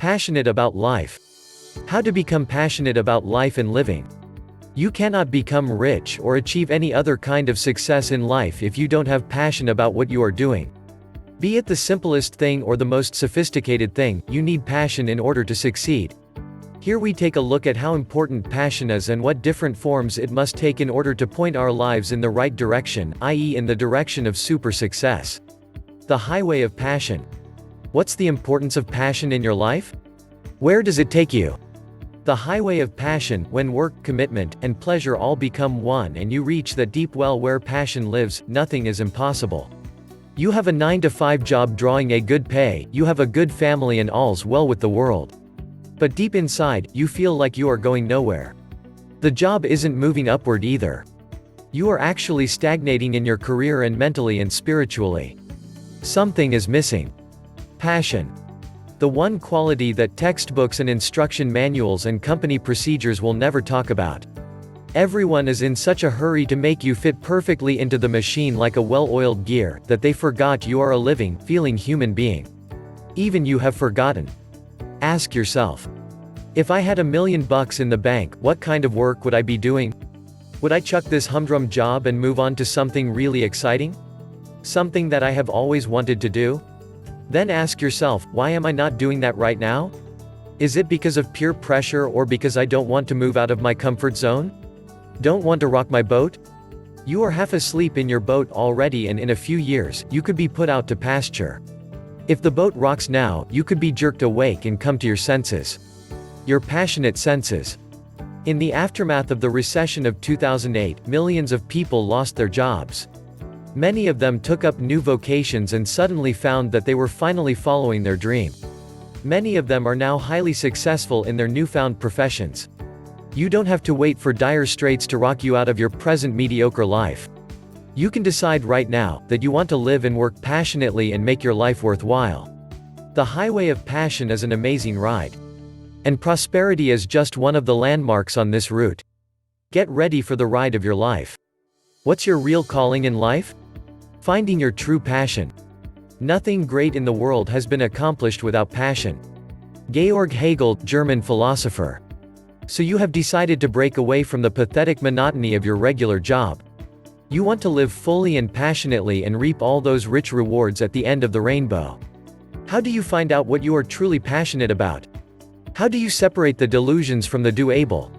Passionate about life. How to become passionate about life and living. You cannot become rich or achieve any other kind of success in life if you don't have passion about what you are doing. Be it the simplest thing or the most sophisticated thing, you need passion in order to succeed. Here we take a look at how important passion is and what different forms it must take in order to point our lives in the right direction, i.e. in the direction of super success. The highway of passion. What's the importance of passion in your life? Where does it take you? The highway of passion, when work, commitment, and pleasure all become one and you reach that deep well where passion lives, nothing is impossible. You have a 9-to-5 job drawing a good pay, you have a good family and all's well with the world. But deep inside, you feel like you are going nowhere. The job isn't moving upward either. You are actually stagnating in your career and mentally and spiritually. Something is missing. Passion. The one quality that textbooks and instruction manuals and company procedures will never talk about. Everyone is in such a hurry to make you fit perfectly into the machine like a well-oiled gear, that they forgot you are a living, feeling human being. Even you have forgotten. Ask yourself. If I had $1 million in the bank, what kind of work would I be doing? Would I chuck this humdrum job and move on to something really exciting? Something that I have always wanted to do? Then ask yourself, why am I not doing that right now? Is it because of peer pressure or because I don't want to move out of my comfort zone? Don't want to rock my boat? You are half asleep in your boat already, and in a few years, you could be put out to pasture. If the boat rocks now, you could be jerked awake and come to your senses. Your passionate senses. In the aftermath of the recession of 2008, millions of people lost their jobs. Many of them took up new vocations and suddenly found that they were finally following their dream. Many of them are now highly successful in their newfound professions. You don't have to wait for dire straits to rock you out of your present mediocre life. You can decide right now that you want to live and work passionately and make your life worthwhile. The highway of passion is an amazing ride. And prosperity is just one of the landmarks on this route. Get ready for the ride of your life. What's your real calling in life? Finding your true passion. Nothing great in the world has been accomplished without passion. Georg Hegel, German philosopher. So you have decided to break away from the pathetic monotony of your regular job. You want to live fully and passionately and reap all those rich rewards at the end of the rainbow. How do you find out what you are truly passionate about? How do you separate the delusions from the doable?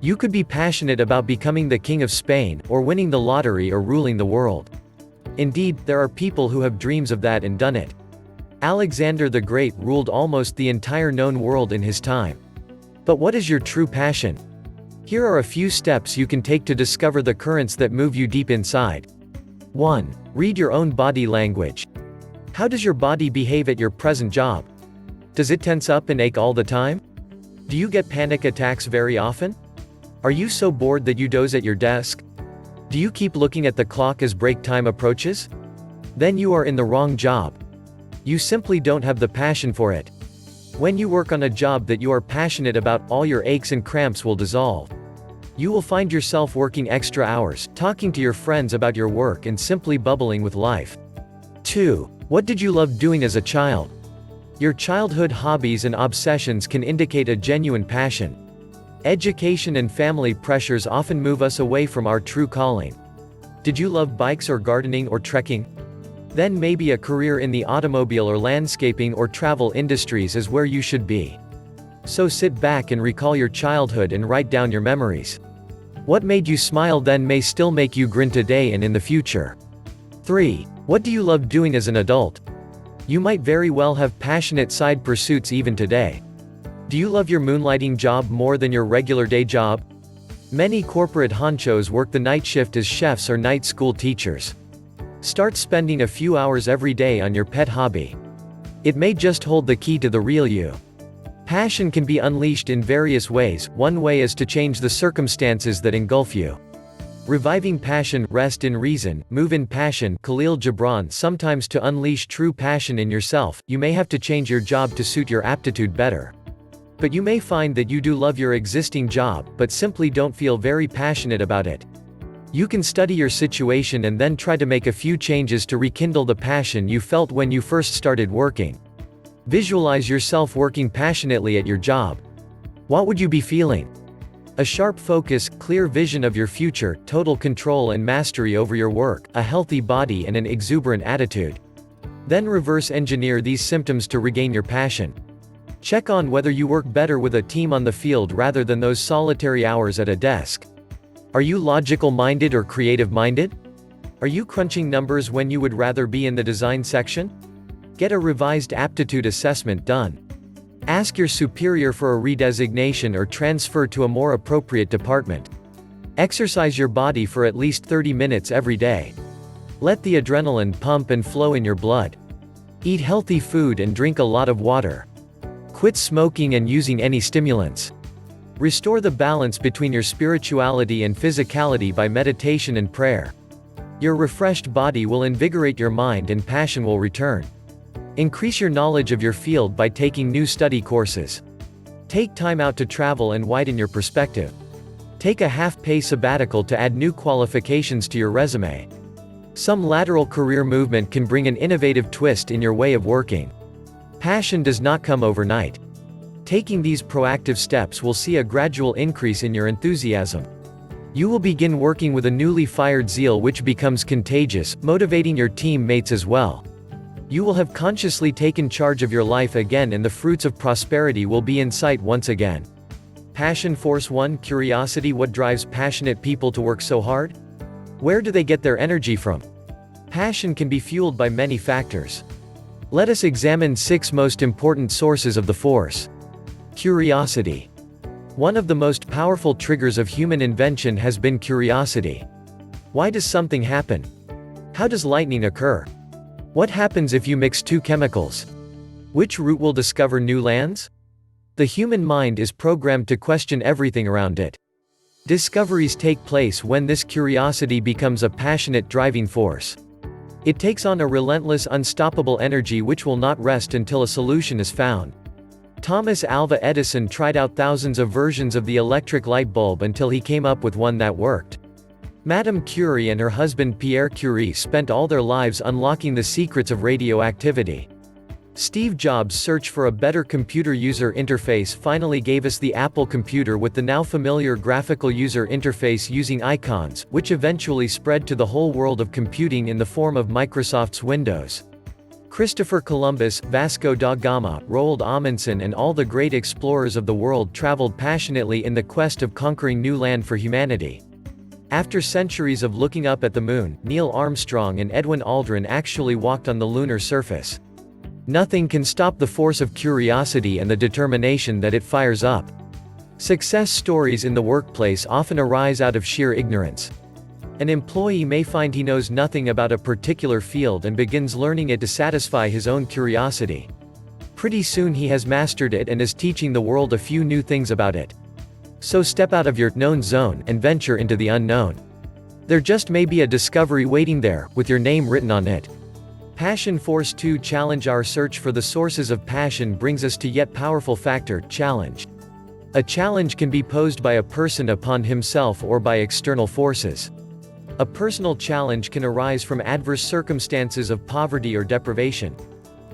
You could be passionate about becoming the king of Spain, or winning the lottery, or ruling the world. Indeed, there are people who have dreams of that and done it. Alexander the Great ruled almost the entire known world in his time. But what is your true passion? Here are a few steps you can take to discover the currents that move you deep inside. 1. Read your own body language. How does your body behave at your present job? Does it tense up and ache all the time? Do you get panic attacks very often? Are you so bored that you doze at your desk? Do you keep looking at the clock as break time approaches? Then you are in the wrong job. You simply don't have the passion for it. When you work on a job that you are passionate about, all your aches and cramps will dissolve. You will find yourself working extra hours, talking to your friends about your work and simply bubbling with life. 2. What did you love doing as a child? Your childhood hobbies and obsessions can indicate a genuine passion. Education and family pressures often move us away from our true calling. Did you love bikes or gardening or trekking? Then maybe a career in the automobile or landscaping or travel industries is where you should be. So sit back and recall your childhood and write down your memories. What made you smile then may still make you grin today and in the future. 3. What do you love doing as an adult? You might very well have passionate side pursuits even today. Do you love your moonlighting job more than your regular day job? Many corporate honchos work the night shift as chefs or night school teachers. Start spending a few hours every day on your pet hobby. It may just hold the key to the real you. Passion can be unleashed in various ways. One way is to change the circumstances that engulf you. Reviving passion, rest in reason, move in passion. Khalil Gibran. Sometimes to unleash true passion in yourself, you may have to change your job to suit your aptitude better. But you may find that you do love your existing job, but simply don't feel very passionate about it. You can study your situation and then try to make a few changes to rekindle the passion you felt when you first started working. Visualize yourself working passionately at your job. What would you be feeling? A sharp focus, clear vision of your future, total control and mastery over your work, a healthy body and an exuberant attitude. Then reverse engineer these symptoms to regain your passion. Check on whether you work better with a team on the field rather than those solitary hours at a desk. Are you logical-minded or creative-minded? Are you crunching numbers when you would rather be in the design section? Get a revised aptitude assessment done. Ask your superior for a redesignation or transfer to a more appropriate department. Exercise your body for at least 30 minutes every day. Let the adrenaline pump and flow in your blood. Eat healthy food and drink a lot of water. Quit smoking and using any stimulants. Restore the balance between your spirituality and physicality by meditation and prayer. Your refreshed body will invigorate your mind and passion will return. Increase your knowledge of your field by taking new study courses. Take time out to travel and widen your perspective. Take a half-pay sabbatical to add new qualifications to your resume. Some lateral career movement can bring an innovative twist in your way of working. Passion does not come overnight. Taking these proactive steps will see a gradual increase in your enthusiasm. You will begin working with a newly fired zeal which becomes contagious, motivating your teammates as well. You will have consciously taken charge of your life again and the fruits of prosperity will be in sight once again. Passion Force 1 Curiosity. What drives passionate people to work so hard? Where do they get their energy from? Passion can be fueled by many factors. Let us examine 6 most important sources of the force. Curiosity. One of the most powerful triggers of human invention has been curiosity. Why does something happen? How does lightning occur? What happens if you mix 2 chemicals? Which route will discover new lands? The human mind is programmed to question everything around it. Discoveries take place when this curiosity becomes a passionate driving force. It takes on a relentless, unstoppable energy which will not rest until a solution is found. Thomas Alva Edison tried out thousands of versions of the electric light bulb until he came up with one that worked. Madame Curie and her husband Pierre Curie spent all their lives unlocking the secrets of radioactivity. Steve Jobs' search for a better computer user interface finally gave us the Apple computer with the now familiar graphical user interface using icons, which eventually spread to the whole world of computing in the form of Microsoft's Windows. Christopher Columbus, Vasco da Gama, Roald Amundsen and all the great explorers of the world traveled passionately in the quest of conquering new land for humanity. After centuries of looking up at the moon, Neil Armstrong and Edwin Aldrin actually walked on the lunar surface. Nothing can stop the force of curiosity and the determination that it fires up. Success stories in the workplace often arise out of sheer ignorance. An employee may find he knows nothing about a particular field and begins learning it to satisfy his own curiosity. Pretty soon he has mastered it and is teaching the world a few new things about it. So step out of your known zone and venture into the unknown. There just may be a discovery waiting there, with your name written on it. Passion Force 2 Challenge. Our search for the sources of passion brings us to yet powerful factor, challenge. A challenge can be posed by a person upon himself or by external forces. A personal challenge can arise from adverse circumstances of poverty or deprivation.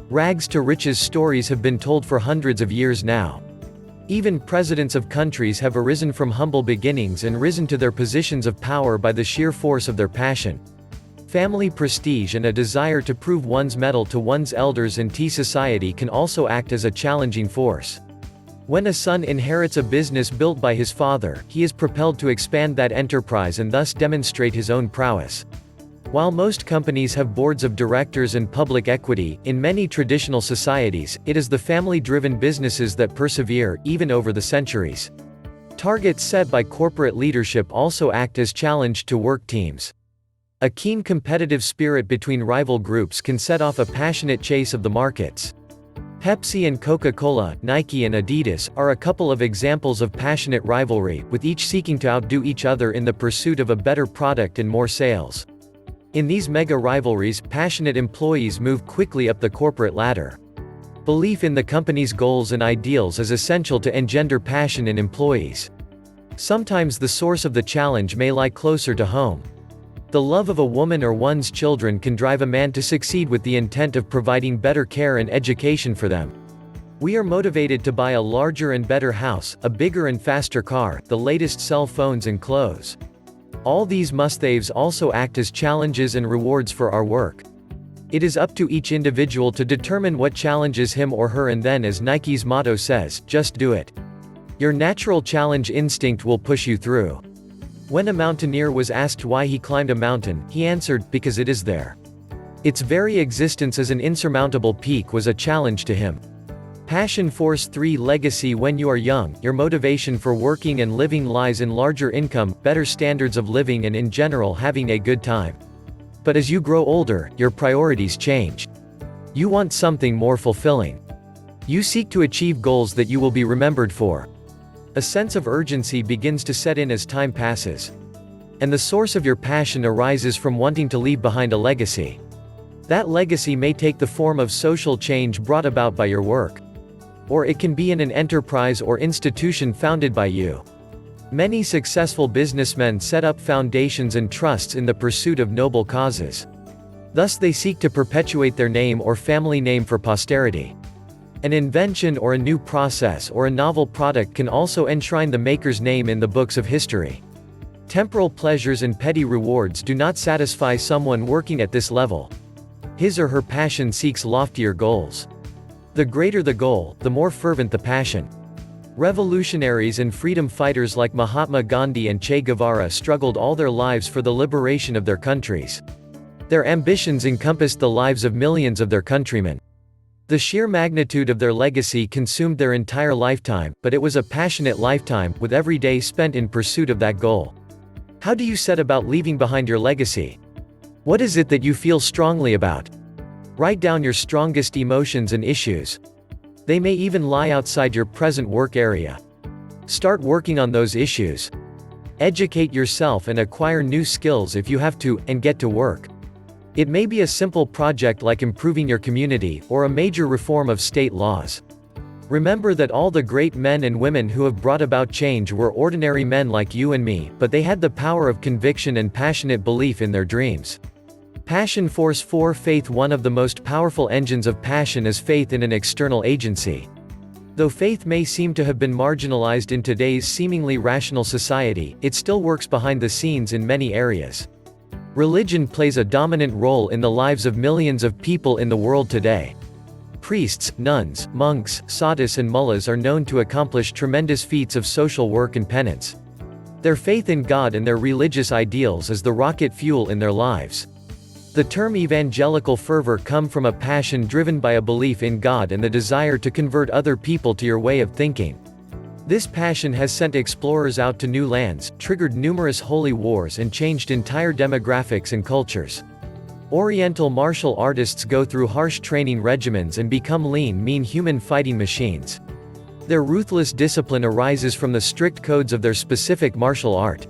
Rags to riches stories have been told for hundreds of years now. Even presidents of countries have arisen from humble beginnings and risen to their positions of power by the sheer force of their passion. Family prestige and a desire to prove one's mettle to one's elders and to society can also act as a challenging force. When a son inherits a business built by his father, he is propelled to expand that enterprise and thus demonstrate his own prowess. While most companies have boards of directors and public equity, in many traditional societies, it is the family-driven businesses that persevere, even over the centuries. Targets set by corporate leadership also act as challenge to work teams. A keen competitive spirit between rival groups can set off a passionate chase of the markets. Pepsi and Coca-Cola, Nike and Adidas, are a couple of examples of passionate rivalry, with each seeking to outdo each other in the pursuit of a better product and more sales. In these mega rivalries, passionate employees move quickly up the corporate ladder. Belief in the company's goals and ideals is essential to engender passion in employees. Sometimes the source of the challenge may lie closer to home. The love of a woman or one's children can drive a man to succeed with the intent of providing better care and education for them. We are motivated to buy a larger and better house, a bigger and faster car, the latest cell phones and clothes. All these must-haves also act as challenges and rewards for our work. It is up to each individual to determine what challenges him or her, and then, as Nike's motto says, just do it. Your natural challenge instinct will push you through. When a mountaineer was asked why he climbed a mountain, he answered, because it is there. Its very existence as an insurmountable peak was a challenge to him. Passion Force 3 Legacy. When you are young, your motivation for working and living lies in larger income, better standards of living, and in general having a good time. But as you grow older, your priorities change. You want something more fulfilling. You seek to achieve goals that you will be remembered for. A sense of urgency begins to set in as time passes. And the source of your passion arises from wanting to leave behind a legacy. That legacy may take the form of social change brought about by your work. Or it can be in an enterprise or institution founded by you. Many successful businessmen set up foundations and trusts in the pursuit of noble causes. Thus they seek to perpetuate their name or family name for posterity. An invention or a new process or a novel product can also enshrine the maker's name in the books of history. Temporal pleasures and petty rewards do not satisfy someone working at this level. His or her passion seeks loftier goals. The greater the goal, the more fervent the passion. Revolutionaries and freedom fighters like Mahatma Gandhi and Che Guevara struggled all their lives for the liberation of their countries. Their ambitions encompassed the lives of millions of their countrymen. The sheer magnitude of their legacy consumed their entire lifetime, but it was a passionate lifetime, with every day spent in pursuit of that goal. How do you set about leaving behind your legacy? What is it that you feel strongly about? Write down your strongest emotions and issues. They may even lie outside your present work area. Start working on those issues. Educate yourself and acquire new skills if you have to, and get to work. It may be a simple project like improving your community, or a major reform of state laws. Remember that all the great men and women who have brought about change were ordinary men like you and me, but they had the power of conviction and passionate belief in their dreams. Passion Force 4 Faith. One of the most powerful engines of passion is faith in an external agency. Though faith may seem to have been marginalized in today's seemingly rational society, it still works behind the scenes in many areas. Religion plays a dominant role in the lives of millions of people in the world today. Priests, nuns, monks, sadhus and mullahs are known to accomplish tremendous feats of social work and penance. Their faith in God and their religious ideals is the rocket fuel in their lives. The term evangelical fervor comes from a passion driven by a belief in God and the desire to convert other people to your way of thinking. This passion has sent explorers out to new lands, triggered numerous holy wars and changed entire demographics and cultures. Oriental martial artists go through harsh training regimens and become lean, mean human fighting machines. Their ruthless discipline arises from the strict codes of their specific martial art.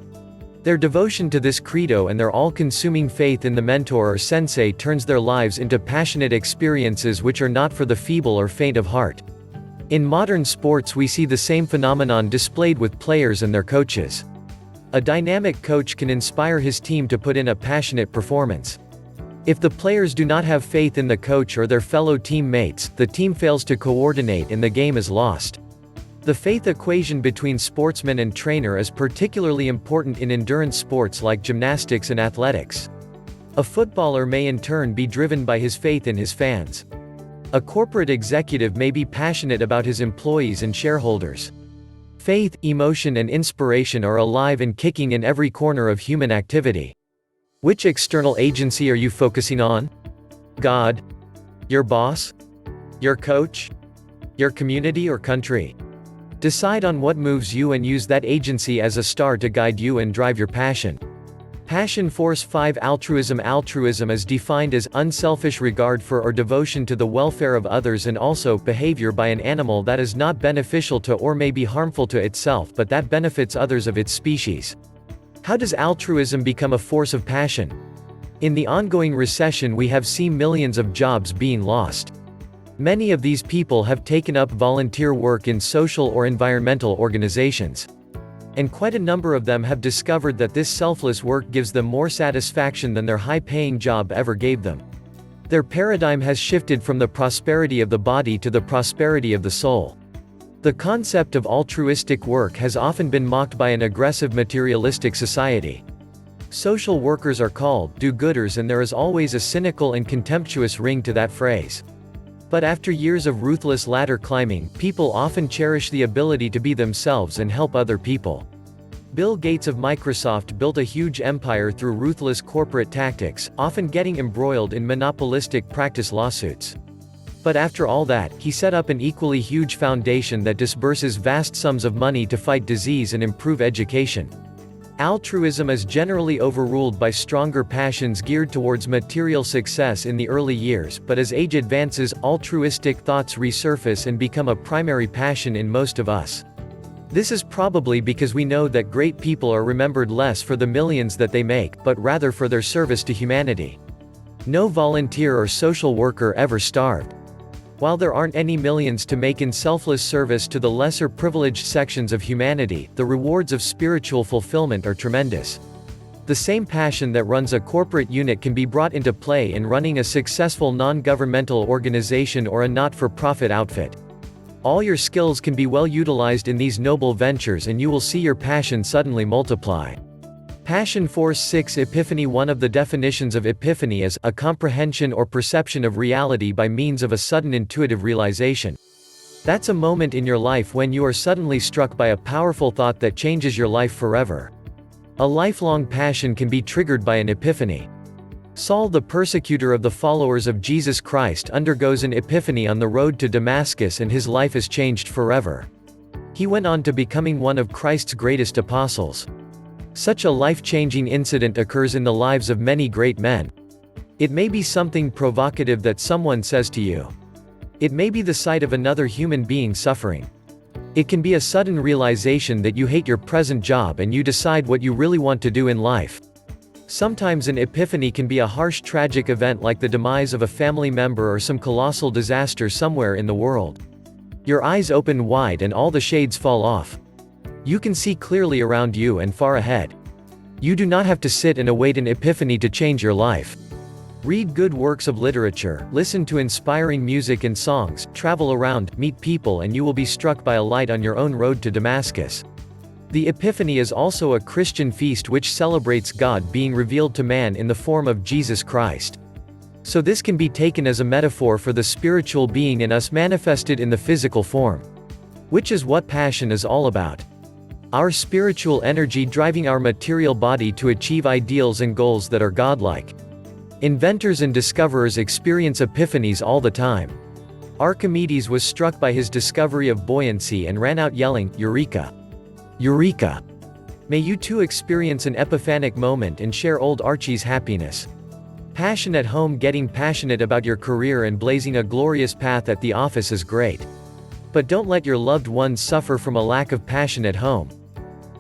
Their devotion to this credo and their all-consuming faith in the mentor or sensei turns their lives into passionate experiences which are not for the feeble or faint of heart. In modern sports we see the same phenomenon displayed with players and their coaches. A dynamic coach can inspire his team to put in a passionate performance. If the players do not have faith in the coach or their fellow teammates, the team fails to coordinate and the game is lost. The faith equation between sportsman and trainer is particularly important in endurance sports like gymnastics and athletics. A footballer may in turn be driven by his faith in his fans. A corporate executive may be passionate about his employees and shareholders. Faith, emotion and inspiration are alive and kicking in every corner of human activity. Which external agency are you focusing on? God? Your boss? Your coach? Your community or country? Decide on what moves you and use that agency as a star to guide you and drive your passion. Passion Force 5 Altruism. Altruism is defined as unselfish regard for or devotion to the welfare of others, and also behavior by an animal that is not beneficial to or may be harmful to itself but that benefits others of its species. How does altruism become a force of passion? In the ongoing recession we have seen millions of jobs being lost. Many of these people have taken up volunteer work in social or environmental organizations. And quite a number of them have discovered that this selfless work gives them more satisfaction than their high-paying job ever gave them. Their paradigm has shifted from the prosperity of the body to the prosperity of the soul. The concept of altruistic work has often been mocked by an aggressive materialistic society. Social workers are called do-gooders, and there is always a cynical and contemptuous ring to that phrase. But after years of ruthless ladder climbing, people often cherish the ability to be themselves and help other people. Bill Gates of Microsoft built a huge empire through ruthless corporate tactics, often getting embroiled in monopolistic practice lawsuits. But after all that, he set up an equally huge foundation that disburses vast sums of money to fight disease and improve education. Altruism is generally overruled by stronger passions geared towards material success in the early years, but as age advances, altruistic thoughts resurface and become a primary passion in most of us. This is probably because we know that great people are remembered less for the millions that they make, but rather for their service to humanity. No volunteer or social worker ever starved. While there aren't any millions to make in selfless service to the lesser privileged sections of humanity, the rewards of spiritual fulfillment are tremendous. The same passion that runs a corporate unit can be brought into play in running a successful non-governmental organization or a not-for-profit outfit. All your skills can be well utilized in these noble ventures, and you will see your passion suddenly multiply. Passion Force 6 Epiphany. One of the definitions of epiphany is a comprehension or perception of reality by means of a sudden intuitive realization. That's a moment in your life when you are suddenly struck by a powerful thought that changes your life forever. A lifelong passion can be triggered by an epiphany. Saul, the persecutor of the followers of Jesus Christ, undergoes an epiphany on the road to Damascus, and his life is changed forever. He went on to becoming one of Christ's greatest apostles. Such a life-changing incident occurs in the lives of many great men. It may be something provocative that someone says to you. It may be the sight of another human being suffering. It can be a sudden realization that you hate your present job and you decide what you really want to do in life. Sometimes an epiphany can be a harsh, tragic event like the demise of a family member or some colossal disaster somewhere in the world. Your eyes open wide and all the shades fall off. You can see clearly around you and far ahead. You do not have to sit and await an epiphany to change your life. Read good works of literature, listen to inspiring music and songs, travel around, meet people, and you will be struck by a light on your own road to Damascus. The Epiphany is also a Christian feast which celebrates God being revealed to man in the form of Jesus Christ. So this can be taken as a metaphor for the spiritual being in us manifested in the physical form. Which is what passion is all about. Our spiritual energy driving our material body to achieve ideals and goals that are godlike. Inventors and discoverers experience epiphanies all the time. Archimedes was struck by his discovery of buoyancy and ran out yelling, "Eureka! Eureka!" May you too experience an epiphanic moment and share old Archie's happiness. Passion at home. Getting passionate about your career and blazing a glorious path at the office is great. But don't let your loved ones suffer from a lack of passion at home.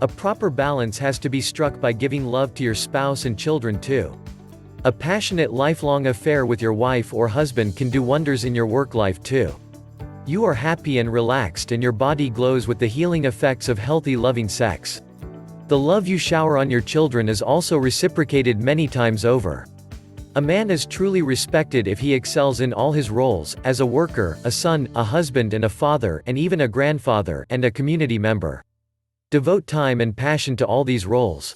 A proper balance has to be struck by giving love to your spouse and children too. A passionate lifelong affair with your wife or husband can do wonders in your work life too. You are happy and relaxed and your body glows with the healing effects of healthy loving sex. The love you shower on your children is also reciprocated many times over. A man is truly respected if he excels in all his roles, as a worker, a son, a husband and a father, and even a grandfather, and a community member. Devote time and passion to all these roles.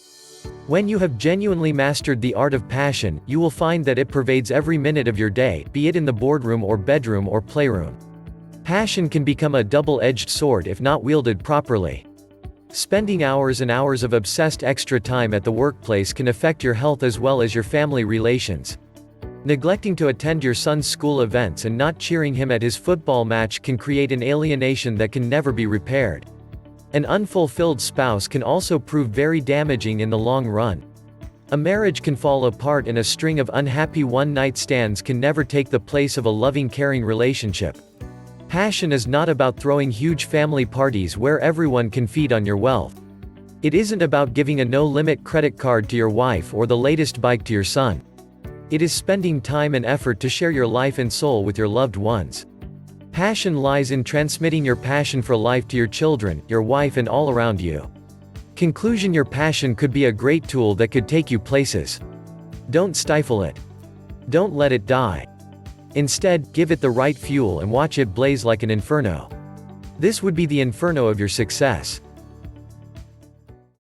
When you have genuinely mastered the art of passion, you will find that it pervades every minute of your day, be it in the boardroom or bedroom or playroom. Passion can become a double-edged sword if not wielded properly. Spending hours and hours of obsessed extra time at the workplace can affect your health as well as your family relations. Neglecting to attend your son's school events and not cheering him at his football match can create an alienation that can never be repaired. An unfulfilled spouse can also prove very damaging in the long run. A marriage can fall apart and a string of unhappy one-night stands can never take the place of a loving, caring relationship. Passion is not about throwing huge family parties where everyone can feed on your wealth. It isn't about giving a no-limit credit card to your wife or the latest bike to your son. It is spending time and effort to share your life and soul with your loved ones. Passion lies in transmitting your passion for life to your children, your wife and all around you. Conclusion: your passion could be a great tool that could take you places. Don't stifle it. Don't let it die. Instead, give it the right fuel and watch it blaze like an inferno. This would be the inferno of your success.